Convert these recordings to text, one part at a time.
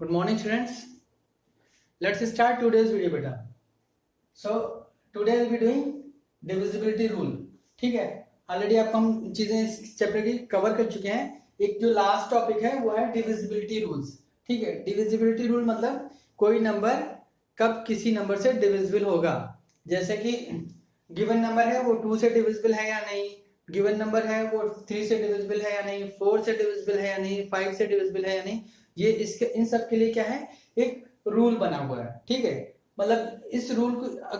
Good morning, students. Let's start today's video, beta. So today I'll be doing divisibility rule. ठीक है, already आपको हम चीजें इस चैप्टर की कवर कर चुके हैं. एक जो लास्ट टॉपिक है वो है डिविजिबिलिटी रूल्स. ठीक है, डिविजिबिलिटी रूल मतलब कोई नंबर कब किसी नंबर से डिविजिबल होगा. जैसे कि गिवन नंबर है वो 2 से डिविजिबल है या नहीं, गिवन नंबर है वो 3 से डिविजिबल है या नहीं, 4 से डिविजिबल है या नहीं, 5 से डिविजिबल है या नहीं. ये इसके इन सब के लिए क्या है, एक रूल बना हुआ है. ठीक है, मतलब इस रूल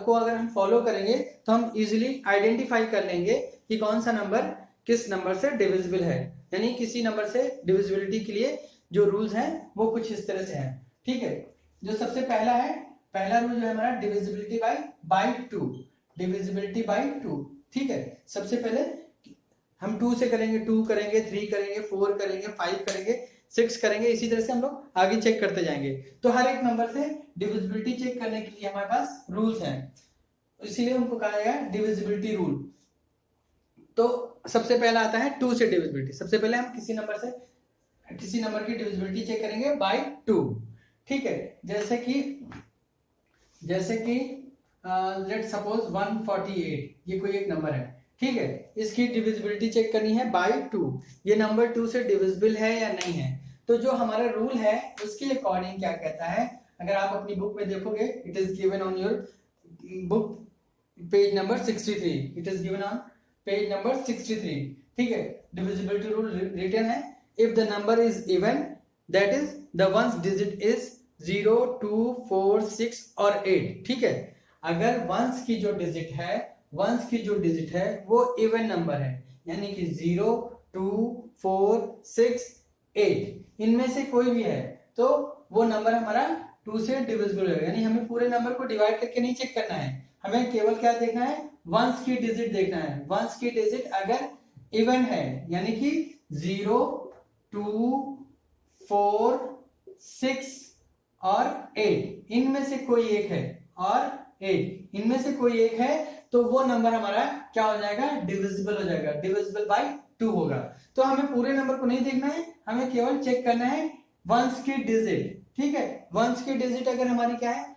को अगर हम फॉलो करेंगे तो हम इजीली आइडेंटिफाई कर लेंगे कि कौन सा नंबर किस नंबर से डिविजिबल है. यानी किसी नंबर से डिविजिबिलिटी के लिए जो रूल्स हैं वो कुछ इस तरह से हैं. ठीक है, जो सबसे पहला रूल जो है हमारा डिविजिबिलिटी बाय 2. Divisibility bye 2. ठीक है, सबसे पहले हम 2 से करेंगे, 2 करेंगे, 3 करेंगे, 4 करेंगे, 5 करेंगे, 6 करेंगे. इसी तरह से हम लोग आगे चेक करते जाएंगे. तो हर एक नंबर से डिविजिबिलिटी चेक करने के लिए हमारे पास रूल्स हैं, इसीलिए उनको कहा गया है डिविजिबिलिटी रूल. तो सबसे पहला आता है 2 से डिविजिबिलिटी. सबसे पहले हम किसी नंबर की डिविजिबिलिटी चेक करेंगे बाय 2. ठीक है, जैसे कि लेट्स सपोज 148 ये कोई एक नंबर है. ठीक है, इसकी डिविजिबिलिटी चेक करनी है बाय 2. ये नंबर 2 से डिविजिबल है या नहीं है. तो जो हमारा रूल है उसके अकॉर्डिंग क्या कहता है, अगर आप अपनी बुक में देखोगे, it is given on your book page number 63. It is given on page number 63. ठीक है, डिविजिबिलिटी रूल रिटन है, if the number is even that is the ones digit is 0, 2, 4, 6 और 8. ठीक है, अगर वंस की जो डिजिट है वो इवन नंबर है, यानी कि 0, 2, 4, 6, 8 इनमें से कोई भी है, तो वो नंबर हमारा 2 से डिविजिबल होगा. यानी हमें पूरे नंबर को डिवाइड करके नहीं चेक करना है, हमें केवल क्या देखना है, वंस की डिजिट देखना है. वंस की डिजिट अगर इवन है, यानी कि 0, 2, 4, 6 और 8 इनमें से कोई एक है, और 8 इनमें से कोई एक है, तो वो नंबर हमारा क्या हो जाएगा, डिविजिबल हो जाएगा, डिविजिबल बाय 2 होगा. तो हमें पूरे नंबर को नहीं देखना है, हमें केवल चेक करना है वंस की डिजिट. ठीक है, वंस की डिजिट अगर हमारी क्या है,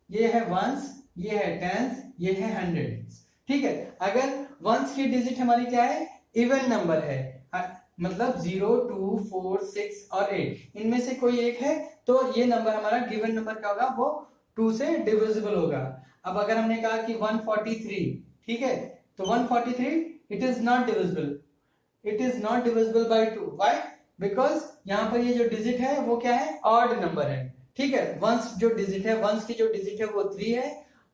ये है वंस, ये है टेंस, ये है हंड्रेड. ठीक है, अगर वंस की डिजिट हमारी क्या है, इवन नंबर है, मतलब 0, 2, 4, 6 और 8 इनमें से कोई एक है, तो ये नंबर हमारा गिवन नंबर क्या होगा, वो 2 से डिविजिबल होगा. अब अगर हमने कहा कि 143, ठीक है, तो 143 it is not divisible by 2. Why? Because यहाँ पर ये जो डिजिट है वो क्या है, ऑड नंबर है. ठीक है, वंस की जो डिजिट है वो 3 है,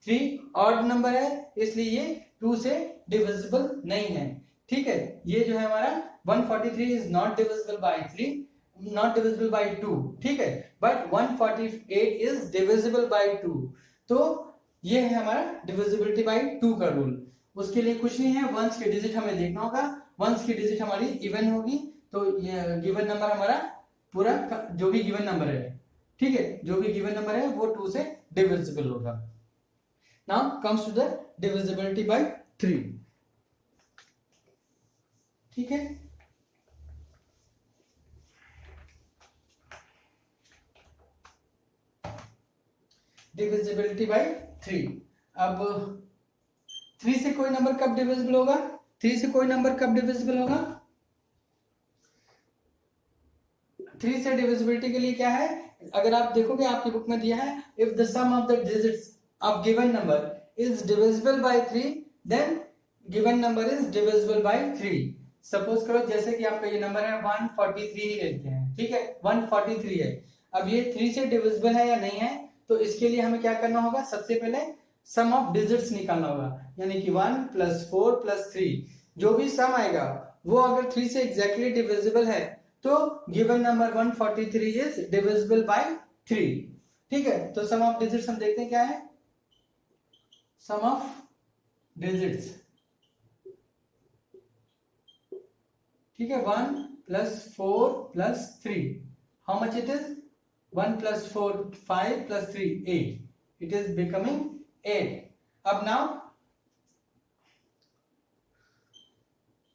3 ऑड नंबर है, इसलिए ये 2 से डिविजिबल नहीं है. ठीक है, ये जो है हमारा 143 is not divisible by 3, not divisible by 2. ठीक है, बट 148 इज डिविजिबल बाय 2. तो ये है हमारा डिविजिबिलिटी बाय 2 का रूल. उसके लिए कुछ नहीं है, वंस की डिजिट हमें देखना होगा, वंस की डिजिट हमारी इवन होगी, तो ये गिवन नंबर हमारा पूरा जो भी गिवन नंबर है, ठीक है, जो भी गिवन नंबर है वो 2 से डिविजिबल होगा. Now comes to the divisibility by 3. ठीक है, डिविजिबिलिटी बाय 3. अब 3 से कोई नंबर कब डिविजिबल होगा, 3 से कोई नंबर कब डिविजिबल होगा, 3 से डिविजिबिलिटी के लिए क्या है, अगर आप देखोगे आपकी बुक में दिया है, if the sum of the digits of given number is divisible by 3 then given number is divisible by 3. Suppose करो जैसे कि आपका ये नंबर है 143 ही लेते हैं. ठीक है, 143 है. अब ये 3 से डिविजिबल है या नहीं है, तो इसके लिए हमें क्या करना होगा, सबसे पहले सम ऑफ डिजिट्स निकालना होगा, यानी कि 1 + 4 + 3 जो भी सम आएगा वो अगर 3 से एग्जैक्टली डिविजिबल है, तो given number 143 is divisible by 3. ठीक है, तो सम ऑफ डिजिट्स हम देखते हैं क्या है, सम ऑफ डिजिट्स. ठीक है, 1 + 4 + 3, how much it is, 1 + 4 5 + 3 8, it is becoming 8. अब now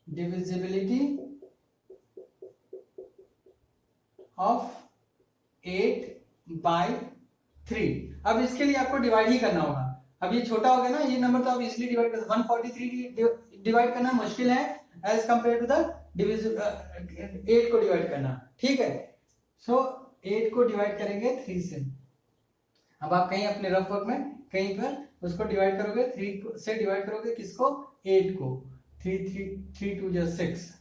divisibility of 8 बाय 3। अब इसके लिए आपको डिवाइड ही करना होगा। अब ये छोटा हो गया ना, ये नंबर तो आप इजीली डिवाइड कर, 143 डिवाइड करना मुश्किल है as compare to the divisible 8 को डिवाइड करना, ठीक है। सो 8 को डिवाइड करेंगे 3 से। अब आप कहीं अपने रफ वर्क में कहीं पर उसको डिवाइड करोगे, 3 से डिवाइड करोगे किसको, 8 को। 3 2 जा 6।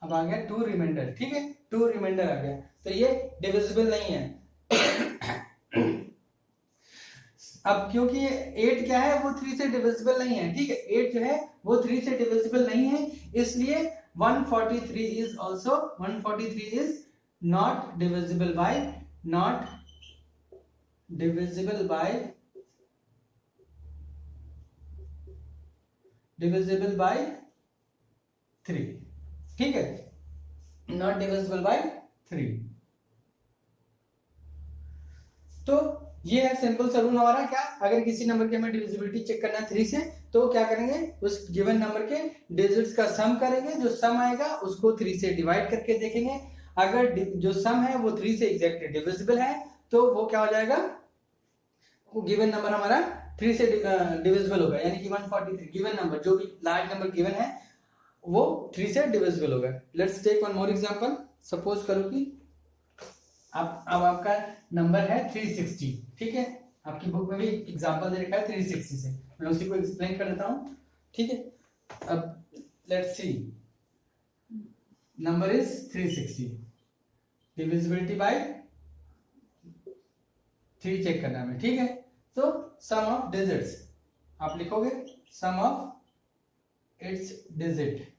अब आ गया 2 रिमाइंडर, ठीक है, 2 रिमाइंडर आ गया, तो ये डिविजिबल नहीं है। अब क्योंकि ये 8 क्या है, वो 3 से डिविजिबल नहीं है, ठीक है, 8 जो है वो 3 से डिविजिबल नहीं है, इसलिए 143 is also 143 is not divisible by, not divisible by 3, ठीक है, नॉट डिविजिबल बाय 3। तो ये है सिंपल सा रूल हमारा। क्या, अगर किसी नंबर की हमें डिविजिबिलिटी चेक करना है 3 से, तो क्या करेंगे, उस गिवन नंबर के डिजिट्स का सम करेंगे, जो सम आएगा उसको 3 से डिवाइड करके देखेंगे। अगर जो सम है वो 3 से एग्जैक्टली डिविजिबल है, तो वो क्या हो जाएगा, वो गिवन नंबर हमारा 3 से डिविजिबल होगा, यानी कि 143 गिवन नंबर, जो भी लार्ज नंबर गिवन है वो 3 से डिविजिबल होगा। Let's take one more example. Suppose करो कि अब आपका नंबर है 360, ठीक है, आपकी बुक में भी एग्जांपल दे रखा है 360 से, मैं उसी को एक्सप्लेन कर देता हूं, ठीक है। अब let's see, number is 360, divisibility by 3 check करना है, ठीक है। तो सम ऑफ डिजिट्स आप लिखोगे, sum of its digit,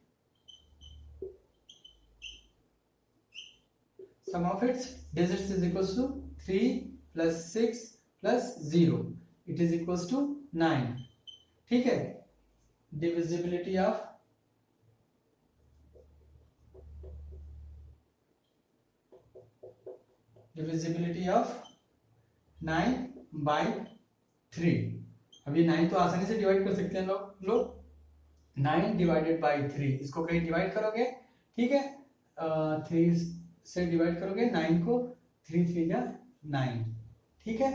sum of its digits is equals to 3 plus 6 plus 0, it is equals to 9, ठीक है। divisibility of divisibility of 9 by 3। अब ये 9 तो आसानी से डिवाइड कर सकते हैं लोग 9 डिवाइडेड बाई 3, इसको कहीं डिवाइड करोगे, ठीक है, 3 से डिवाइड करोगे 9 को, 3 3 जा 9, ठीक है,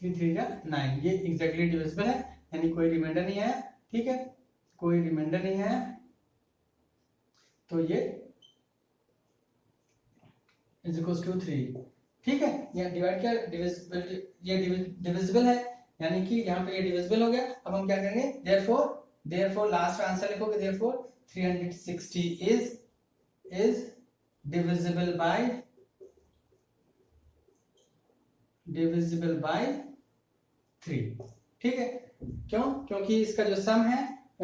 3 3 जा 9, ये एग्जैक्टली डिविजिबल है, यानी कोई रिमाइंडर नहीं है, ठीक है, कोई रिमाइंडर नहीं है, तो ये इज इक्वल्स टू 3, ठीक है। ये डिवाइड किया, डिविजिबल, ये डिविजिबल है, यानी कि यहाँ पे ये डिविजिबल हो गया। अब हम क्या करेंगे, देयरफॉर लास्ट आंसर लिखोगे, देयरफॉर 360 is divisible by 3, ठीक है। क्यों, क्योंकि इसका जो सम है,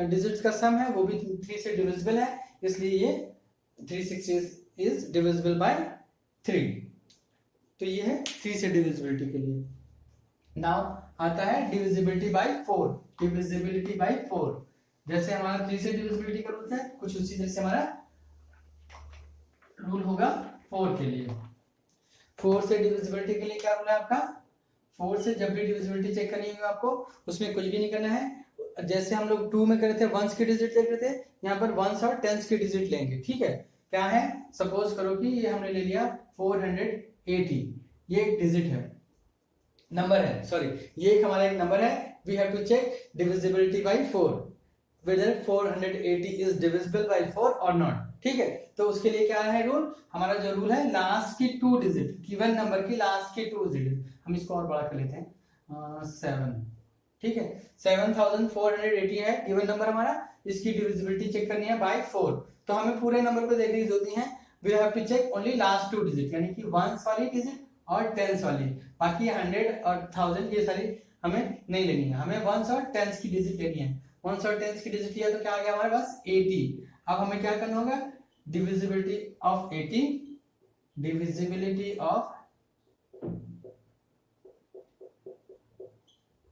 डिजिट्स का सम है, वो भी 3 से डिविजिबल है, इसलिए ये 360 is divisible by 3। तो ये है 3 से डिविजिबिलिटी के लिए। नाउ आता है डिविजिबिलिटी बाय 4। डिविजिबिलिटी बाय 4, जैसे हमारा 3 से डिविजिबिलिटी का रूल है, कुछ उसी जैसे हमारा रूल होगा 4 के लिए। 4 से डिविजिबिलिटी के लिए क्या रूल है आपका, 4 से जब भी डिविजिबिलिटी चेक करनी होगी आपको, उसमें कुछ भी नहीं करना है। जैसे हम लोग 2 में करे थे, वंस की डिजिट देख रहे थे, यहाँ पर वंस और टेंस की डिजिट लेंगे, ठीक है। क्या है, सपोज करो कि ये हमने ले लिया 480, ये एक डिजिट है, नंबर है, सॉरी, ये एक हमारा एक नंबर है। We have to check divisibility by 4, whether 480 is divisible by 4 or not, ठीक है। तो उसके लिए क्या है रूल, हमारा जो रूल है, लास्ट की 2 डिजिट, गिवन नंबर की लास्ट की 2 डिजिट, हम इसको और बड़ा कर लेते हैं, 7, ठीक है, 7480 है गिवन नंबर हमारा, इसकी डिविजिबिलिटी चेक करनी है बाय 4। तो हमें पूरे नंबर को देखने की जरूरत नहीं है, we have to check only last 2 digit, यानी कि वंस वाली डिजिट और टेंस वाली, बाकी 100 और 1000 ये सारी हमें नहीं लेनी है, हमें वंस और टेंस की डिजिट लेनी है। वंस और टेंस की डिजिट लिया तो क्या आ गया हमारे पास 80। अब हमें क्या करना होगा, divisibility of 80, divisibility of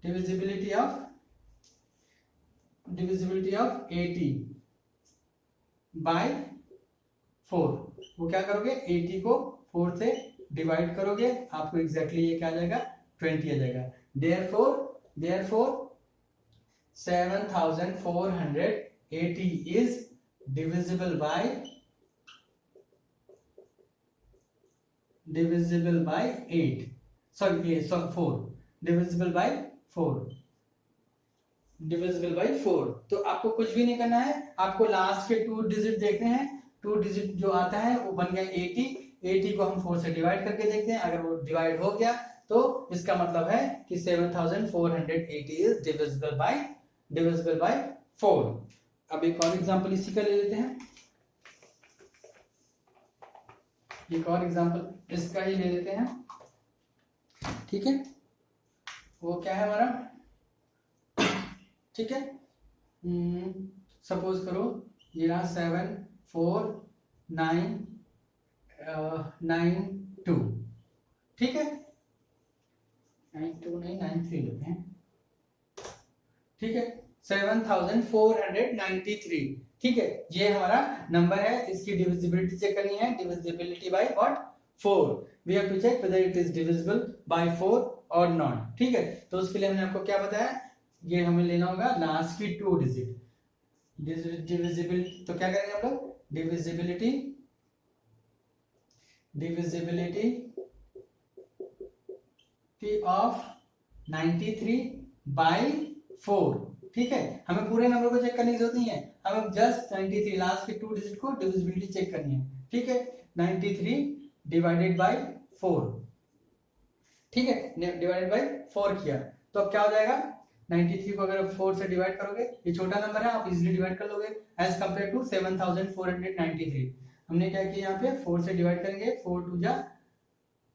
divisibility of 80 by 4। वो क्या करोगे, 80 को 4 से डिवाइड करोगे, आपको एग्जैक्टली ये क्या आ जाएगा, 20 आ जाएगा। Therefore 7480 is divisible by divisible by 8, sorry 4, divisible by 4, divisible by 4। तो आपको कुछ भी नहीं करना है, आपको लास्ट के 2 डिजिट देखने हैं। 2 डिजिट जो आता है वो बन गया 80, 80 को हम 4 से डिवाइड करके देखते हैं। अगर वो डिवाइड हो गया तो इसका मतलब है कि 7480 इज डिविजिबल बाय 4। अब एक और एग्जांपल इसी का ले लेते हैं, एक और एग्जांपल इसका ही ले लेते हैं, ठीक है। वो क्या है हमारा, ठीक है, सपोज करो ये रहा 74992, ठीक है, 92 नहीं 93 लेते हैं, ठीक है, 7493, ठीक है, ये हमारा नंबर है। इसकी डिविजिबिलिटी चेक करनी है, divisibility by what, 4। We have to check whether it is divisible by 4 और नॉट, ठीक है। तो उसके लिए हमने आपको क्या बताया, ये हमें लेना होगा लास्ट की 2 डिजिट, डिविजिबिलिटी। तो क्या करेंगे हम लोग, डिविजिबिलिटी ऑफ 93 बाय 4, ठीक है। हमें पूरे नंबर को चेक करने की जरूरत नहीं है, हमें जस्ट 93 लास्ट के 2 डिजिट को डिविजिबिलिटी चेक करनी है, ठीक है। 93 डिवाइडेड बाय 4, ठीक है, डिवाइडेड बाय 4 किया तो अब क्या हो जाएगा, 93 को अगर 4 से डिवाइड करोगे, ये छोटा नंबर है आप इजीली डिवाइड कर लोगे एज कंपेयर टू 7493। हमने क्या किया, यहाँ पे 4 से डिवाइड करेंगे, 4 2 जा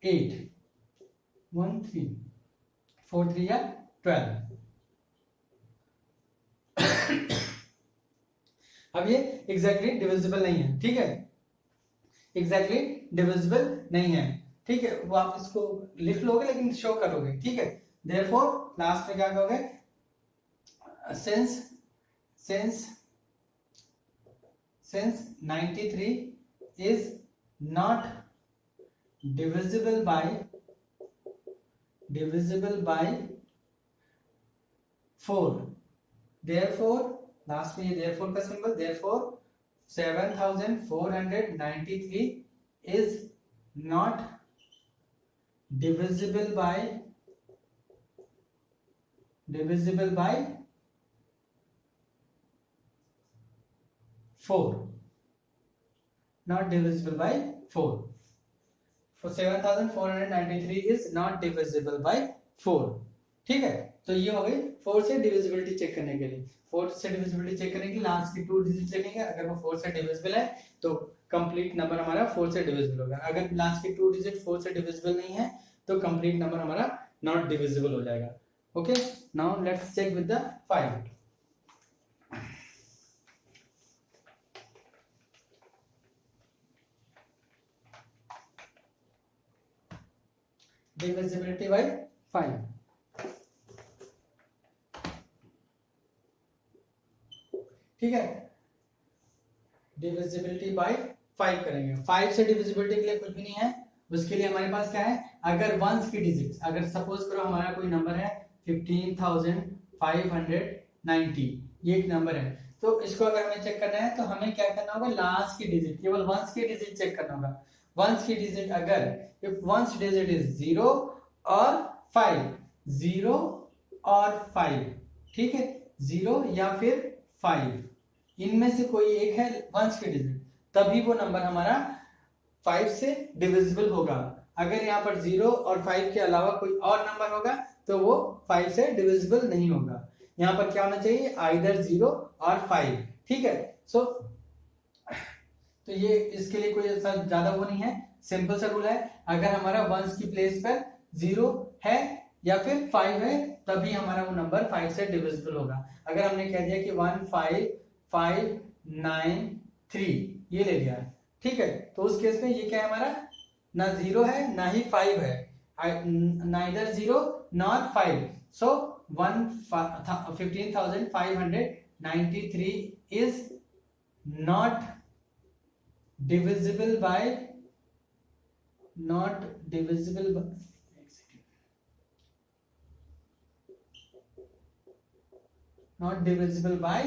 8, 1 3, 4 3 या 12। अब ये एग्जैक्टली डिविजिबल नहीं है, ठीक है, एग्जैक्टली डिविजिबल नहीं है, ठीक है। वो आप इसको लिख लोगे लेकिन शो करोगे, ठीक है। देयरफॉर लास्ट में क्या कहोगे, since 93 is not divisible by 4, therefore last में ये therefore का symbol, therefore 7493 is not divisible by 4, not divisible by 4, so 7493 is not divisible by 4, ठीक है। तो ये हो गई 4 से डिविजिबिलिटी चेक करने के लिए। 4 से डिविजिबिलिटी चेक करने के लिए लास्ट की 2 डिजिट लेंगे, अगर वो 4 से डिविजिबल है तो कंप्लीट नंबर हमारा 4 से डिविजिबल होगा। अगर लास्ट की 2 डिजिट 4 से डिविजिबल नहीं है तो कंप्लीट नंबर हमारा नॉट डिविजिबल हो जाएगा। Okay, now let's check with the 5। divisibility by 5, ठीक है, डिविजिबिलिटी बाय 5 करेंगे। 5 से डिविजिबिलिटी के लिए कुछ भी नहीं है, उसके लिए हमारे पास क्या है, अगर वंस की डिजिट, अगर सपोज करो हमारा कोई नंबर है 15590, ये एक नंबर है, तो इसको अगर हमें चेक करना है तो हमें क्या करना होगा, लास्ट की डिजिट, केवल वंस की डिजिट चेक करना होगा। वंस की डिजिट अगर, इफ वंस डिजिट इज 0 और 5, 0 और 5, ठीक है, 0 या फिर 5, इनमें से कोई एक है वंस की डिजिट, तभी वो नंबर हमारा 5 से डिविजिबल होगा। अगर यहाँ पर 0 और 5 के अलावा कोई और नंबर होगा तो वो 5 से डिविजिबल नहीं होगा। यहाँ पर क्या होना चाहिए, आइदर 0 और 5, ठीक है। सो तो ये इसके लिए कोई ऐसा ज्यादा वो नहीं है, सिंपल सा रूल है, अगर हमारा वंस की प्लेस पर 0 है या फिर 5 है तभी हमारा वो नंबर 5 से डिविजिबल होगा। अगर हमने कह दिया कि 15593 ये ले लिया, ठीक है, तो उस केस में ये क्या है हमारा, ना 0 है ना ही 5 है, neither 0 not 5, so 15593 is not divisible by not divisible by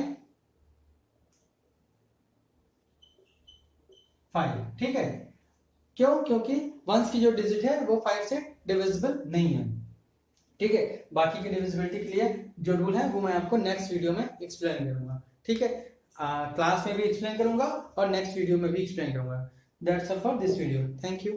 5, ठीक है। क्यों? क्योंकि वंस की जो डिजिट है वो 5 से डिविजिबल नहीं है। ठीक है, बाकी की डिविजिबिलिटी के लिए जो रूल है वो मैं आपको नेक्स्ट वीडियो में एक्सप्लेन करूंगा। ठीक है, क्लास में भी एक्सप्लेन करूंगा और नेक्स्ट वीडियो में भी एक्सप्लेन करूंगा। That's all for this video, thank you.